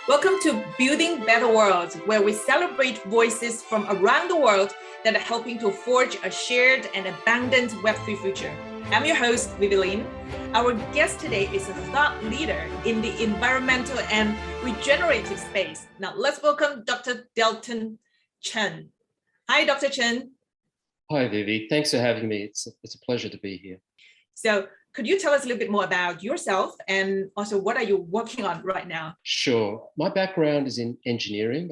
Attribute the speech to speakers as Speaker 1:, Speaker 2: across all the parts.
Speaker 1: Welcome to Building Better Worlds, where we celebrate voices from around the world that are helping to forge a shared and abundant Web3 future. I'm your host, Vivi Lin. Our guest today is a thought leader in the environmental and regenerative space. Now let's welcome Dr. Delton Chen. Hi, Dr. Chen.
Speaker 2: Hi, Vivi. Thanks for having me. It's a pleasure to be here.
Speaker 1: So could you tell us a little bit more about yourself and also what are you working on right now?
Speaker 2: Sure. My background is in engineering.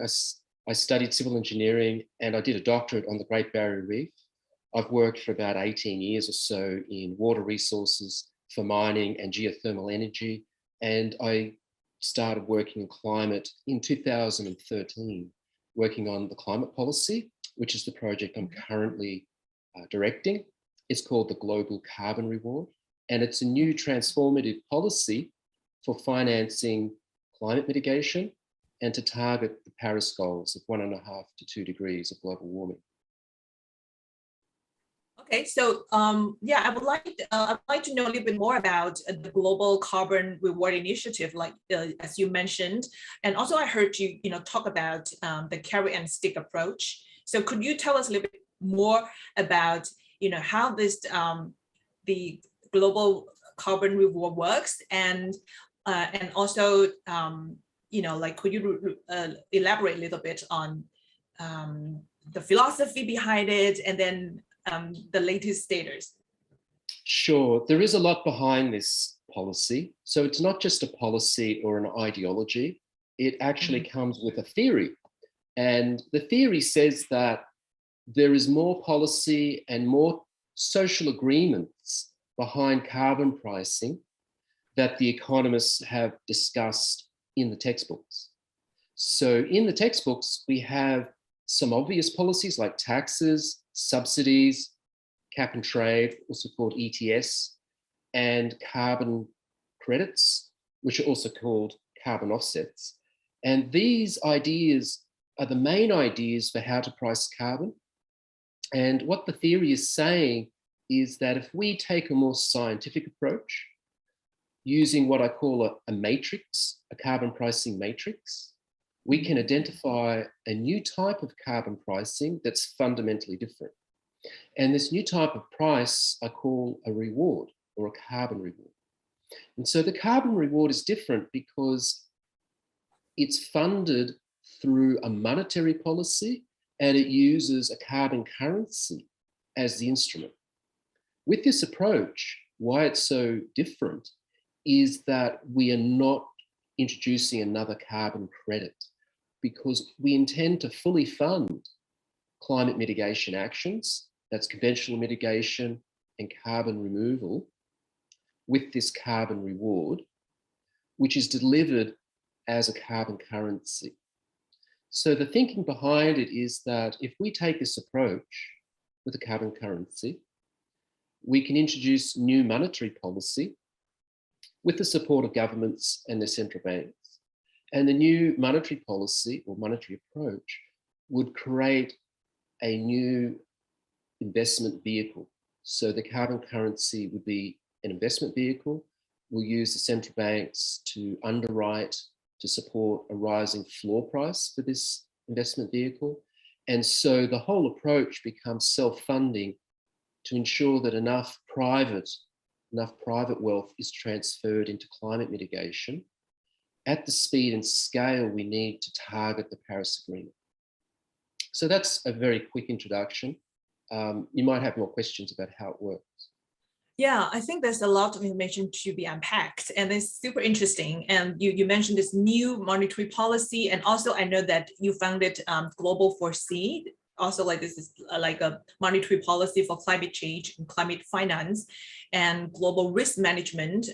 Speaker 2: I studied civil engineering and I did a doctorate on the Great Barrier Reef. I've worked for about 18 years or so in water resources for mining and geothermal energy. And I started working in climate in 2013, working on the climate policy, which is the project I'm currently directing. It's called the Global Carbon Reward. And it's a new transformative policy for financing climate mitigation and to target the Paris goals of 1.5 to 2 degrees of global warming.
Speaker 1: Okay, so I would like to know a little bit more about the Global Carbon Reward Initiative, like as you mentioned, and also I heard you talk about the carrot and stick approach. So could you tell us a little bit more about how this the Global Carbon Reward works, and also could you elaborate a little bit on the philosophy behind it, and then the latest status?
Speaker 2: Sure, there is a lot behind this policy. So it's not just a policy or an ideology. It actually comes with a theory. And the theory says that there is more policy and more social agreements behind carbon pricing that the economists have discussed in the textbooks. So in the textbooks, we have some obvious policies like taxes, subsidies, cap and trade, also called ETS, and carbon credits, which are also called carbon offsets. And these ideas are the main ideas for how to price carbon. And what the theory is saying is that if we take a more scientific approach, using what I call a matrix, a carbon pricing matrix, we can identify a new type of carbon pricing that's fundamentally different. And this new type of price I call a reward or a carbon reward. And so the carbon reward is different because it's funded through a monetary policy and it uses a carbon currency as the instrument. With this approach, why it's so different is that we are not introducing another carbon credit because we intend to fully fund climate mitigation actions, that's conventional mitigation and carbon removal, with this carbon reward, which is delivered as a carbon currency. So the thinking behind it is that if we take this approach with a carbon currency, we can introduce new monetary policy with the support of governments and their central banks. And the new monetary policy or monetary approach would create a new investment vehicle. So the carbon currency would be an investment vehicle. We'll use the central banks to underwrite, to support a rising floor price for this investment vehicle. And so the whole approach becomes self-funding to ensure that enough private wealth is transferred into climate mitigation at the speed and scale we need to target the Paris Agreement. So that's a very quick introduction. You might have more questions about how it works.
Speaker 1: Yeah, I think there's a lot of information to be unpacked, and it's super interesting. And you mentioned this new monetary policy, and also I know that you founded Global 4C. Also, like this is like a monetary policy for climate change and climate finance and global risk management.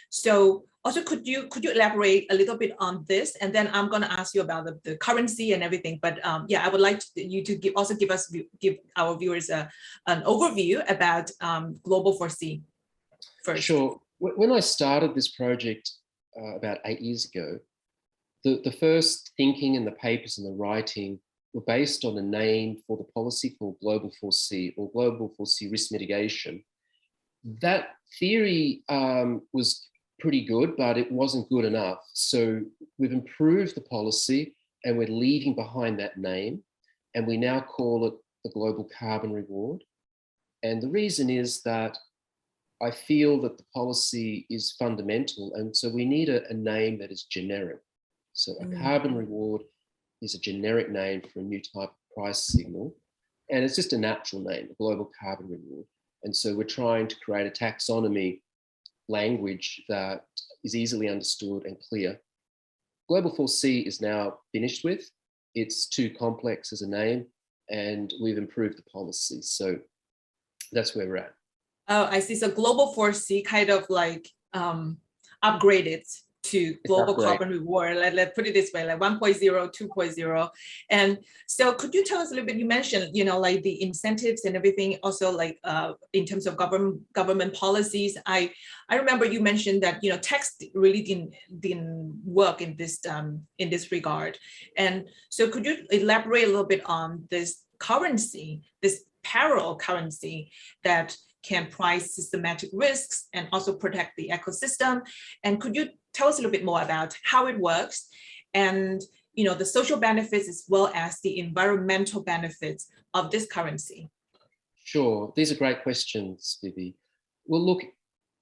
Speaker 1: So also, could you elaborate a little bit on this? And then I'm going to ask you about the currency and everything. But I would like you to give our viewers an overview about Global 4C first.
Speaker 2: Sure. When I started this project about 8 years ago, the first thinking and the papers and the writing were based on a name for the policy called Global 4C or Global 4C Risk Mitigation. That theory was pretty good, but it wasn't good enough. So we've improved the policy and we're leaving behind that name, and we now call it the Global Carbon Reward. And the reason is that I feel that the policy is fundamental, and so we need a name that is generic. So a carbon reward is a generic name for a new type of price signal, and it's just a natural name, a global carbon reward. And so we're trying to create a taxonomy language that is easily understood and clear. Global 4C is now finished with. It's too complex as a name, and we've improved the policy. So that's where we're at.
Speaker 1: Oh, I see. So Global 4C kind of like upgraded to Global Carbon Reward. Let's put it this way, like 1.0, 2.0. And so could you tell us a little bit, you mentioned, like the incentives and everything, also like in terms of government policies. I remember you mentioned that, tax really didn't work in this regard. And so could you elaborate a little bit on this currency, this parallel currency that can price systematic risks and also protect the ecosystem? And could you tell us a little bit more about how it works and the social benefits as well as the environmental benefits of this currency?
Speaker 2: Sure, these are great questions, Vivi. Well, look,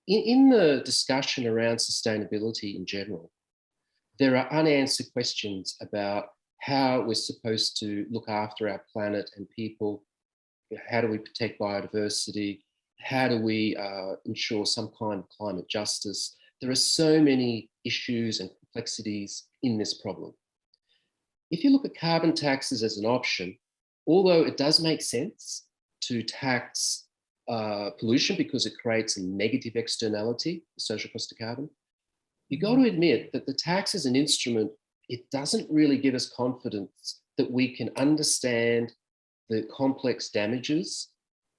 Speaker 2: in the discussion around sustainability in general, there are unanswered questions about how we're supposed to look after our planet and people. How do we protect biodiversity? How do we ensure some kind of climate justice? There are so many issues and complexities in this problem. If you look at carbon taxes as an option, although it does make sense to tax pollution because it creates a negative externality, the social cost of carbon, you've got to admit that the tax as an instrument, it doesn't really give us confidence that we can understand the complex damages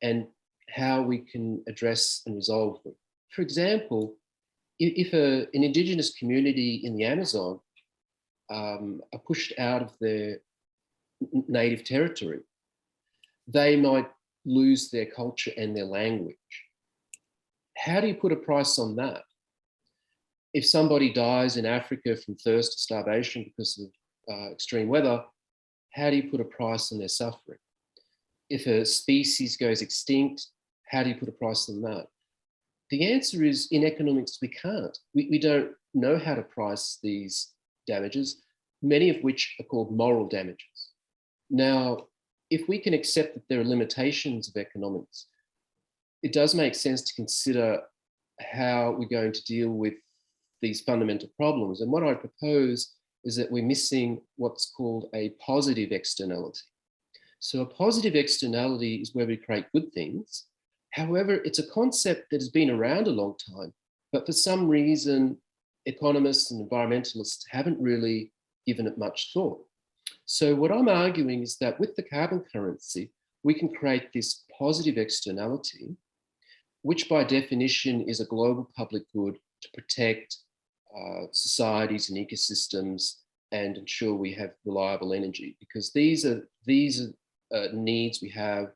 Speaker 2: and how we can address and resolve them. For example, if an indigenous community in the Amazon are pushed out of their native territory, they might lose their culture and their language. How do you put a price on that? If somebody dies in Africa from thirst or starvation because of extreme weather, how do you put a price on their suffering? If a species goes extinct, how do you put a price on that? The answer is, in economics, we can't. We don't know how to price these damages, many of which are called moral damages. Now, if we can accept that there are limitations of economics, it does make sense to consider how we're going to deal with these fundamental problems. And what I propose is that we're missing what's called a positive externality. So a positive externality is where we create good things. However, it's a concept that has been around a long time, but for some reason, economists and environmentalists haven't really given it much thought. So what I'm arguing is that with the carbon currency, we can create this positive externality, which by definition is a global public good to protect societies and ecosystems and ensure we have reliable energy, because these are needs we have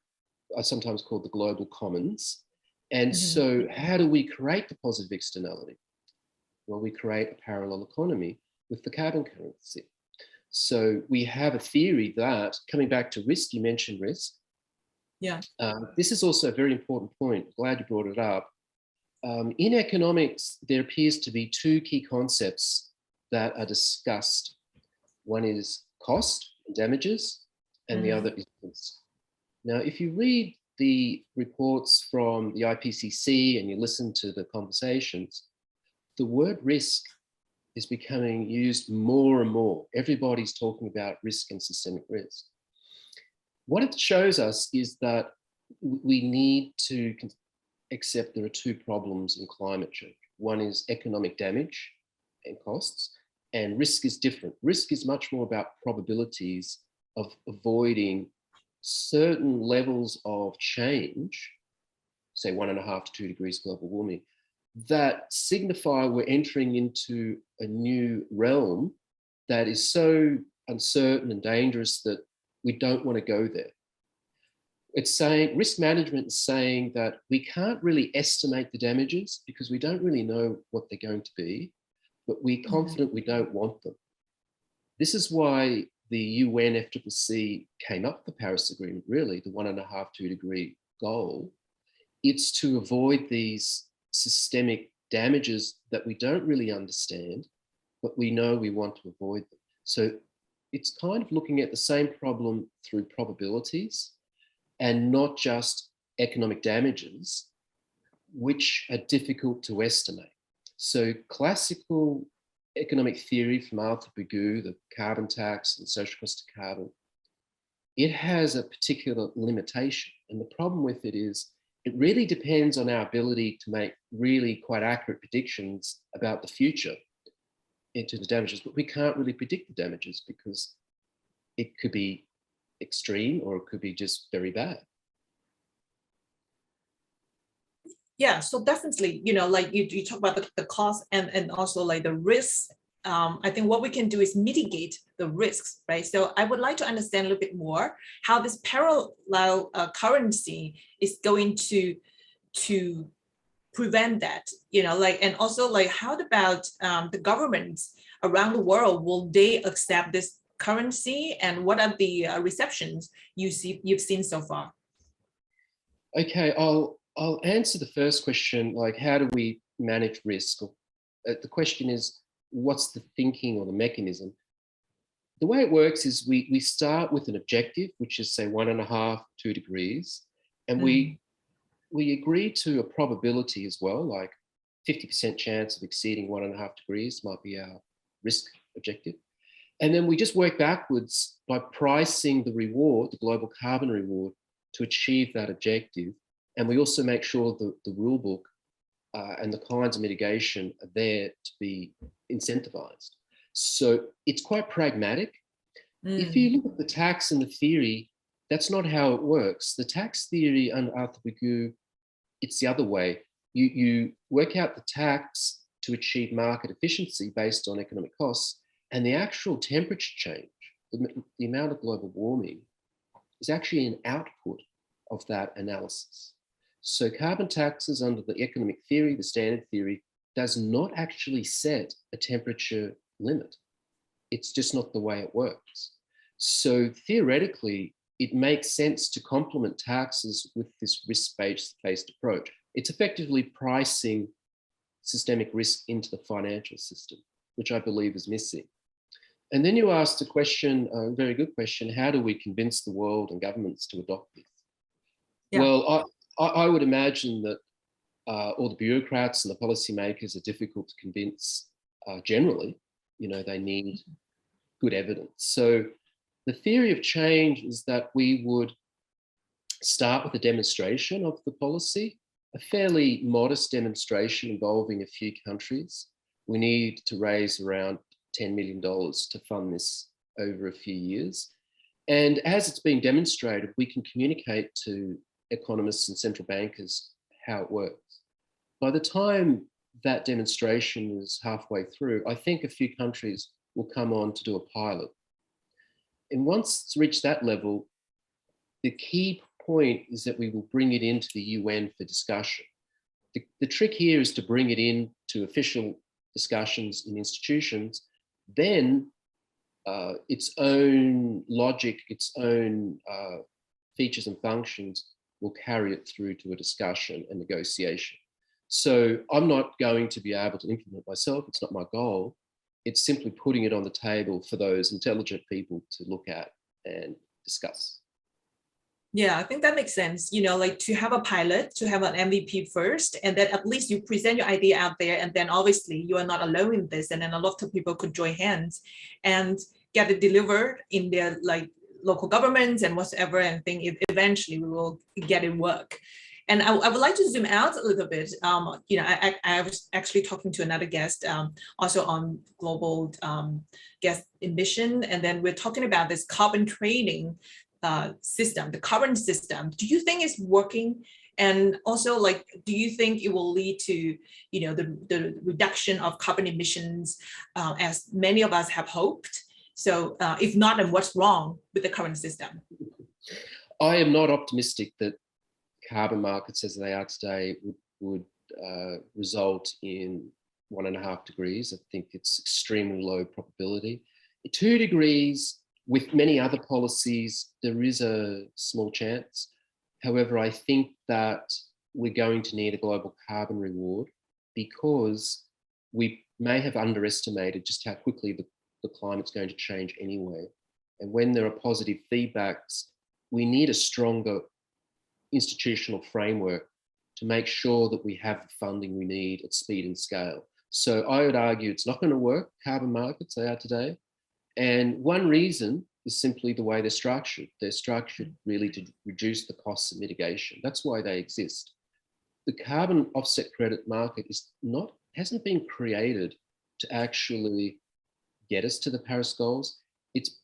Speaker 2: are sometimes called the global commons. And so how do we create the positive externality? Well, we create a parallel economy with the carbon currency. So we have a theory that, coming back to risk, you mentioned risk.
Speaker 1: Yeah.
Speaker 2: This is also a very important point. Glad you brought it up. In economics, there appears to be two key concepts that are discussed. One is cost, damages, and the other is risk. Now, if you read the reports from the IPCC and you listen to the conversations, the word risk is becoming used more and more. Everybody's talking about risk and systemic risk. What it shows us is that we need to accept there are two problems in climate change. One is economic damage and costs, and risk is different. Risk is much more about probabilities of avoiding certain levels of change, say 1.5 to 2 degrees global warming, that signify we're entering into a new realm that is so uncertain and dangerous that we don't want to go there. It's saying risk management is saying that we can't really estimate the damages because we don't really know what they're going to be, but we're confident we don't want them. This is why the UN FCCC came up with the Paris Agreement, really, the 1.5, 2 degree goal. It's to avoid these systemic damages that we don't really understand, but we know we want to avoid them. So it's kind of looking at the same problem through probabilities and not just economic damages, which are difficult to estimate. So classical economic theory from Arthur Bourdieu, the carbon tax and social cost of carbon, it has a particular limitation. And the problem with it is it really depends on our ability to make really quite accurate predictions about the future into the damages, but we can't really predict the damages because it could be extreme or it could be just very bad.
Speaker 1: Yeah, so definitely, like you talk about the cost and also like the risks. I think what we can do is mitigate the risks, right? So I would like to understand a little bit more how this parallel currency is going to prevent that, and also like how about the governments around the world, will they accept this currency, and what are the receptions you've seen so far?
Speaker 2: Okay, I'll answer the first question, like how do we manage risk? The question is, what's the thinking or the mechanism? The way it works is we start with an objective, which is say 1.5, 2 degrees, and we agree to a probability as well, like 50% chance of exceeding 1.5 degrees might be our risk objective. And then we just work backwards by pricing the reward, the global carbon reward, to achieve that objective. And we also make sure the rule book and the kinds of mitigation are there to be incentivized. So it's quite pragmatic. If you look at the tax and the theory, that's not how it works. The tax theory under Arthur Bourdieu, it's the other way. You work out the tax to achieve market efficiency based on economic costs, and the actual temperature change, the amount of global warming, is actually an output of that analysis. So carbon taxes under the economic theory, the standard theory, does not actually set a temperature limit. It's just not the way it works. So theoretically, it makes sense to complement taxes with this risk-based approach. It's effectively pricing systemic risk into the financial system, which I believe is missing. And then you asked a question, a very good question, how do we convince the world and governments to adopt this? Yeah. Well, I would imagine that all the bureaucrats and the policymakers are difficult to convince generally. They need good evidence. So the theory of change is that we would start with a demonstration of the policy, a fairly modest demonstration involving a few countries. We need to raise around $10 million to fund this over a few years. And as it's being demonstrated, we can communicate to economists and central bankers how it works. By the time that demonstration is halfway through, I think a few countries will come on to do a pilot. And once it's reached that level, the key point is that we will bring it into the UN for discussion. The trick here is to bring it in to official discussions in institutions, then its own logic, its own features and functions will carry it through to a discussion and negotiation. So I'm not going to be able to implement myself. It's not my goal. It's simply putting it on the table for those intelligent people to look at and discuss.
Speaker 1: Yeah, I think that makes sense. Like to have a pilot, to have an MVP first, and then at least you present your idea out there, and then obviously you are not alone in this, and then a lot of people could join hands and get it delivered in their local governments and whatever, and think eventually we will get it work. And I would like to zoom out a little bit. I was actually talking to another guest also on global gas emission, and then we're talking about this carbon trading system, the current system. Do you think it's working? And also, do you think it will lead to, the reduction of carbon emissions as many of us have hoped? So if not, then what's wrong with the current system?
Speaker 2: I am not optimistic that carbon markets as they are today would result in 1.5 degrees. I think it's extremely low probability. 2 degrees, with many other policies, there is a small chance. However, I think that we're going to need a global carbon reward because we may have underestimated just how quickly the climate's going to change anyway. And when there are positive feedbacks, we need a stronger institutional framework to make sure that we have the funding we need at speed and scale. So I would argue it's not going to work, carbon markets they are today. And one reason is simply the way they're structured. They're structured really to reduce the costs of mitigation. That's why they exist. The carbon offset credit market hasn't been created to actually get us to the Paris goals. It's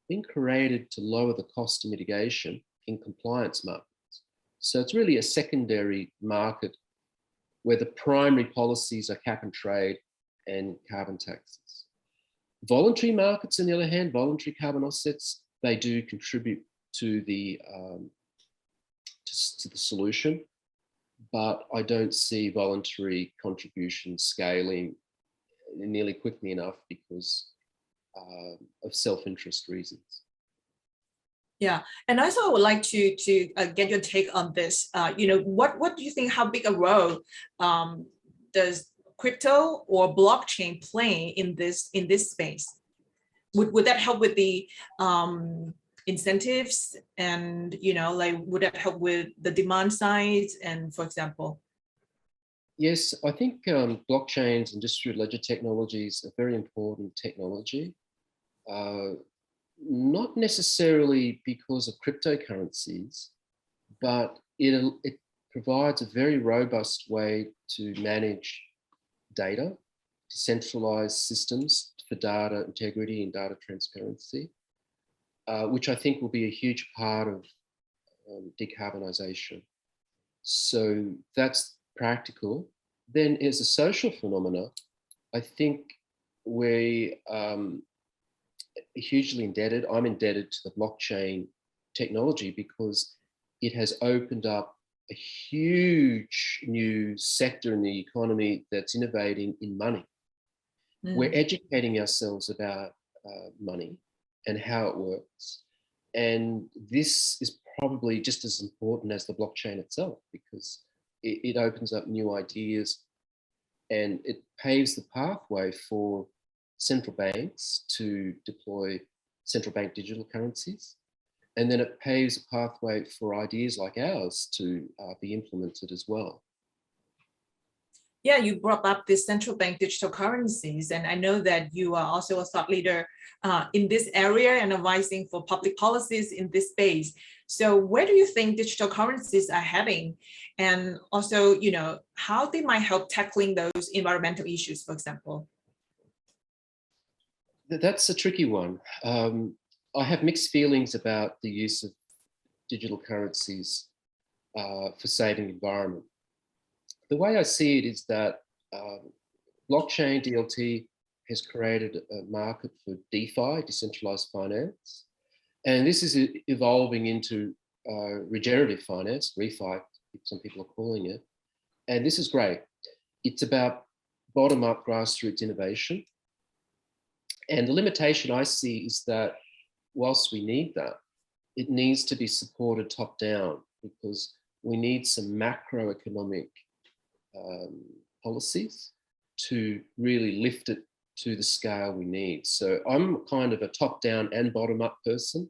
Speaker 2: been created to lower the cost of mitigation in compliance markets. So it's really a secondary market where the primary policies are cap and trade and carbon taxes. Voluntary markets, on the other hand, voluntary carbon offsets, they do contribute to the solution, but I don't see voluntary contributions scaling nearly quickly enough because of self-interest reasons.
Speaker 1: Yeah, and also I would like to get your take on this. What do you think? How big a role does crypto or blockchain play in this space? Would that help with the incentives, and would that help with the demand side? And for example,
Speaker 2: yes, I think blockchains and distributed ledger technologies are very important technology. Not necessarily because of cryptocurrencies, but it provides a very robust way to manage data, decentralized systems for data integrity and data transparency, which I think will be a huge part of decarbonisation. So that's practical. Then as a social phenomena, I think we hugely indebted. I'm indebted to the blockchain technology because it has opened up a huge new sector in the economy that's innovating in money. We're educating ourselves about money and how it works. And this is probably just as important as the blockchain itself because it opens up new ideas and it paves the pathway for central banks to deploy central bank digital currencies. And then it paves a pathway for ideas like ours to be implemented as well.
Speaker 1: Yeah, you brought up the central bank digital currencies, and I know that you are also a thought leader in this area and advising for public policies in this space. So where do you think digital currencies are heading? And also, how they might help tackling those environmental issues, for example?
Speaker 2: That's a tricky one. I have mixed feelings about the use of digital currencies for saving the environment. The way I see it is that blockchain DLT has created a market for DeFi, decentralized finance, and this is evolving into regenerative finance, refi, some people are calling it, and this is great. It's about bottom-up grassroots innovation. And the limitation I see is that whilst we need that, it needs to be supported top down because we need some macroeconomic policies to really lift it to the scale we need. So I'm kind of a top down and bottom up person,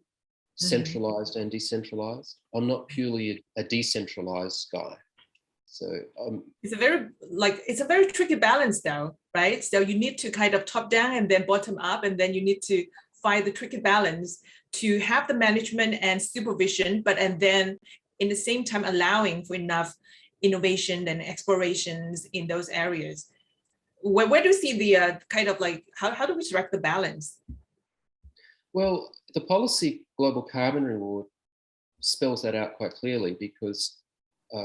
Speaker 2: centralized and decentralized. I'm not purely a decentralized guy. So
Speaker 1: it's a very tricky balance though, right? So you need to kind of top down and then bottom up, and then you need to find the tricky balance to have the management and supervision, and then in the same time allowing for enough innovation and explorations in those areas. Where do you see the how do we strike the balance?
Speaker 2: Well, the policy global carbon reward spells that out quite clearly because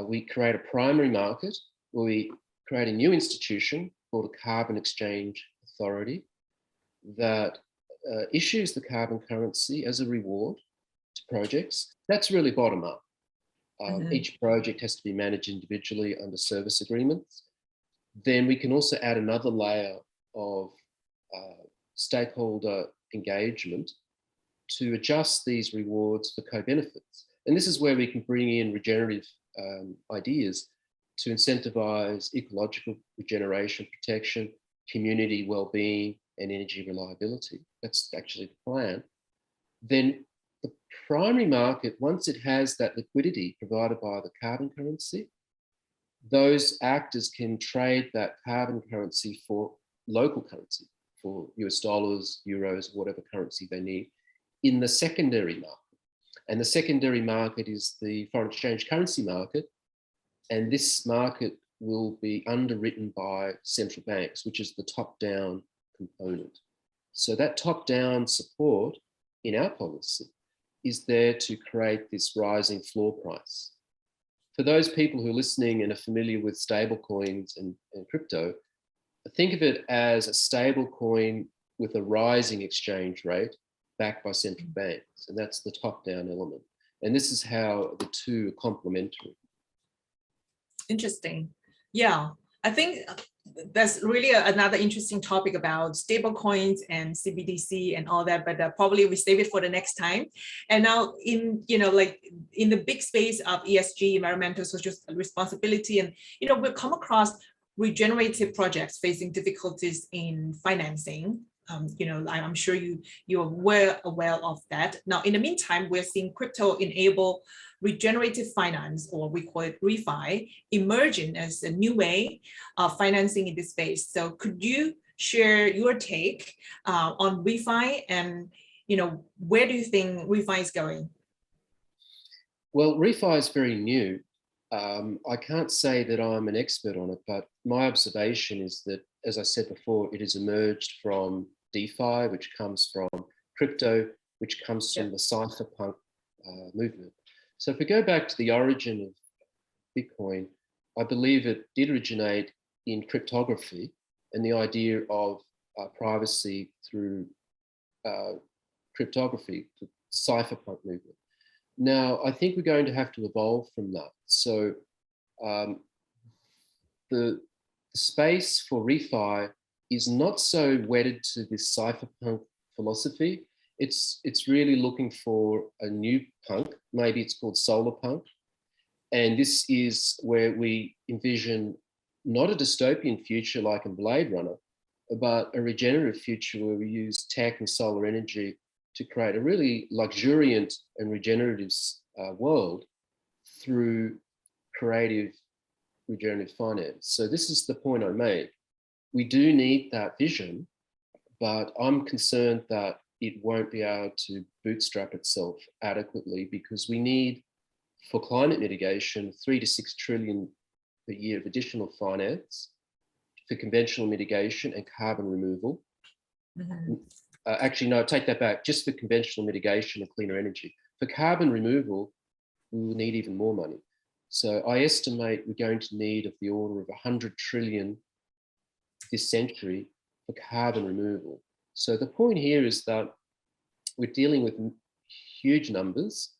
Speaker 2: we create a primary market where we create a new institution called a carbon exchange authority that issues the carbon currency as a reward to projects. That's really bottom up.
Speaker 1: Mhm.
Speaker 2: Each project has to be managed individually under service agreements. Then we can also add another layer of stakeholder engagement to adjust these rewards for co-benefits. And this is where we can bring in regenerative ideas to incentivize ecological regeneration, protection, community well-being, and energy reliability. That's actually the plan. Then the primary market, once it has that liquidity provided by the carbon currency, those actors can trade that carbon currency for local currency, for US dollars, euros, whatever currency they need, in the secondary market. And the secondary market is the foreign exchange currency market. And this market will be underwritten by central banks, which is the top-down component. So that top-down support in our policy is there to create this rising floor price. For those people who are listening and are familiar with stable coins and crypto, think of it as a stable coin with a rising exchange rate backed by central banks. And that's the top-down element. And this is how the two are complementary.
Speaker 1: Interesting. Yeah, I think that's really another interesting topic about stable coins and CBDC and all that, but probably we save it for the next time. And now in, like in the big space of ESG, environmental social responsibility, and, we'll come across regenerative projects facing difficulties in financing. I'm sure you're well aware of that. Now, in the meantime, we're seeing crypto enable regenerative finance, or we call it refi, emerging as a new way of financing in this space. So could you share your take on refi, and where do you think refi is going?
Speaker 2: Well, refi is very new. I can't say that I'm an expert on it, but my observation is that, as I said before, it has emerged from DeFi, which comes from crypto, which comes from the cypherpunk movement. So if we go back to the origin of Bitcoin, I believe it did originate in cryptography and the idea of privacy through cryptography, the cypherpunk movement. Now, I think we're going to have to evolve from that. So the space for refi is not so wedded to this cypherpunk philosophy. It's really looking for a new punk. Maybe it's called solar punk. And this is where we envision not a dystopian future like in Blade Runner, but a regenerative future where we use tech and solar energy to create a really luxuriant and regenerative world through creative regenerative finance. So this is the point I make. We do need that vision, but I'm concerned that it won't be able to bootstrap itself adequately, because we need, for climate mitigation, 3 to 6 trillion per year of additional finance for conventional mitigation and carbon removal. Mm-hmm. Actually, no, take that back. Just for conventional mitigation and cleaner energy. For carbon removal, we will need even more money. So I estimate we're going to need of the order of 100 trillion this century for carbon removal. So the point here is that we're dealing with huge numbers,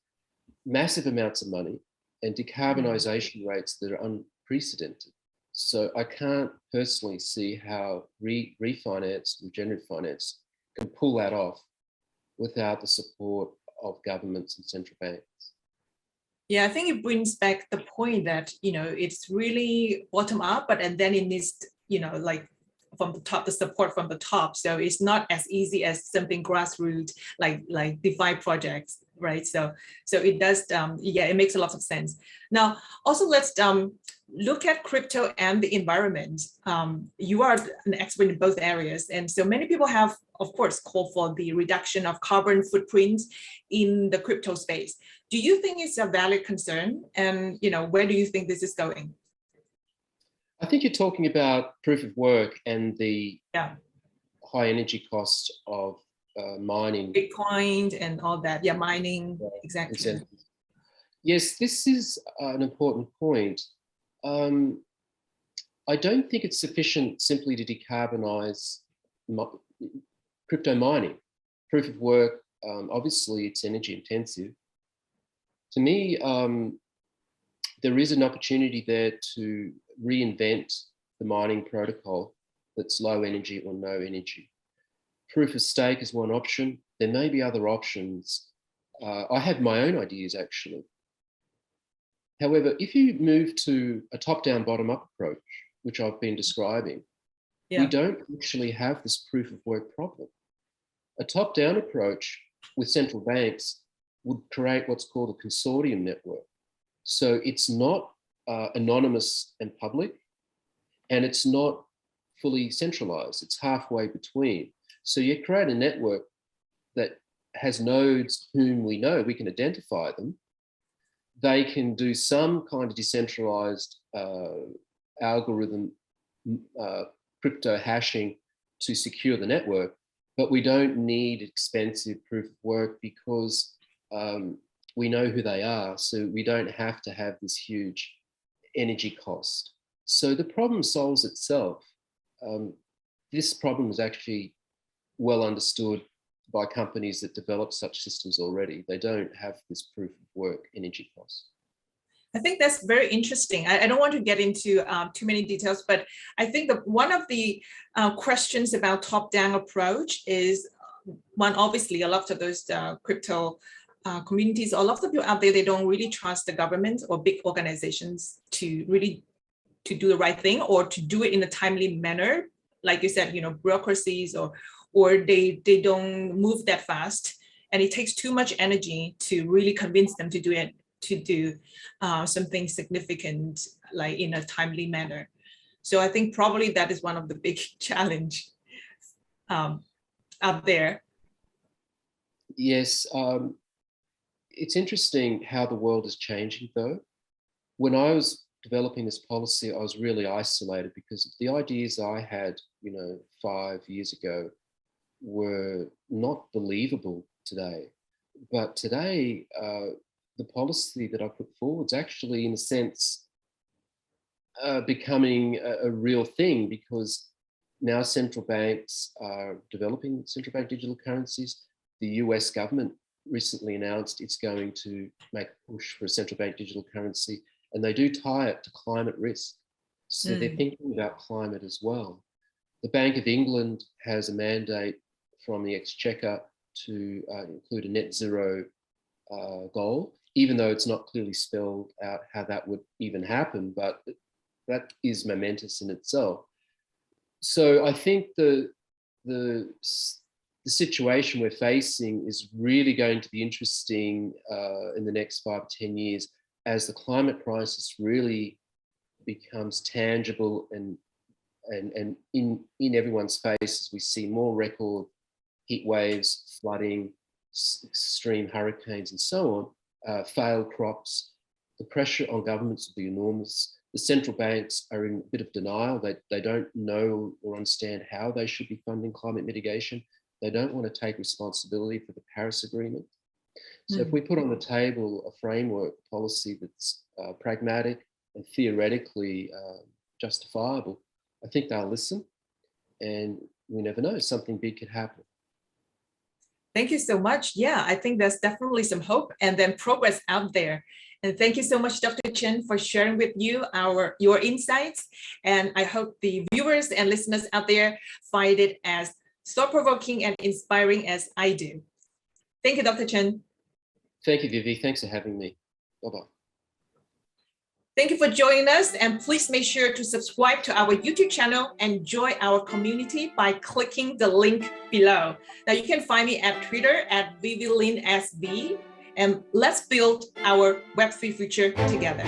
Speaker 2: massive amounts of money, and decarbonisation rates that are unprecedented. So I can't personally see how refinance, regenerative finance, can pull that off without the support of governments and central banks.
Speaker 1: Yeah, I think it brings back the point that, it's really bottom up, and then it needs, like from the top, the support from the top. So it's not as easy as something grassroots like DeFi projects, right? So it does, it makes a lot of sense. Now, also let's look at crypto and the environment. You are an expert in both areas. And so many people have, of course, called for the reduction of carbon footprint in the crypto space. Do you think it's a valid concern? And, where do you think this is going?
Speaker 2: I think you're talking about proof of work and the high energy costs of mining.
Speaker 1: Bitcoin and all that. Yeah, mining, exactly.
Speaker 2: Yes, this is an important point. I don't think it's sufficient simply to decarbonize crypto mining. Proof of work, obviously it's energy intensive, To me, there is an opportunity there to reinvent the mining protocol that's low energy or no energy. Proof of stake is one option. There may be other options. I have my own ideas, actually. However, if you move to a top-down, bottom-up approach, which I've been describing, we don't actually have this proof of work problem. A top-down approach with central banks would create what's called a consortium network. So it's not anonymous and public, and it's not fully centralized. It's halfway between. So you create a network that has nodes whom we know, we can identify them. They can do some kind of decentralized algorithm, crypto hashing to secure the network, but we don't need expensive proof of work because we know who they are, so we don't have to have this huge energy cost. So the problem solves itself. This problem is actually well understood by companies that develop such systems already. They don't have this proof of work energy cost.
Speaker 1: I think that's very interesting. I don't want to get into too many details, but I think that one of the questions about top-down approach is one, obviously, a lot of those crypto communities, a lot of the people out there, they don't really trust the government or big organizations to really to do the right thing or to do it in a timely manner. Like you said, bureaucracies or they don't move that fast, and it takes too much energy to really convince them to do something significant, like in a timely manner. So I think probably that is one of the big challenge out there.
Speaker 2: Yes, it's interesting how the world is changing though. When I was developing this policy, I was really isolated because the ideas I had, 5 years ago were not believable today. But today, the policy that I put forward is actually, in a sense, becoming a real thing, because now central banks are developing central bank digital currencies. The US government recently announced it's going to make a push for a central bank digital currency, and they do tie it to climate risk. So they're thinking about climate as well. The Bank of England has a mandate from the Exchequer to include a net zero goal, even though it's not clearly spelled out how that would even happen, but that is momentous in itself. So I think the situation we're facing is really going to be interesting in the next 5 to 10 years as the climate crisis really becomes tangible and in everyone's faces. We see more record heat waves, flooding, extreme hurricanes, and so on, failed crops. The pressure on governments will be enormous. The central banks are in a bit of denial. They don't know or understand how they should be funding climate mitigation. They don't want to take responsibility for the Paris Agreement. So if we put on the table a framework policy that's pragmatic and theoretically justifiable, I think they'll listen, and we never know, something big could happen.
Speaker 1: Thank you so much. Yeah, I think there's definitely some hope and then progress out there. And thank you so much, Dr. Chen, for sharing with you your insights. And I hope the viewers and listeners out there find it as thought-provoking and inspiring as I do. Thank you, Dr. Chen.
Speaker 2: Thank you, Vivi. Thanks for having me. Bye-bye.
Speaker 1: Thank you for joining us, and please make sure to subscribe to our YouTube channel and join our community by clicking the link below. Now you can find me at Twitter at Vivi Lin SV, and let's build our Web3 future together.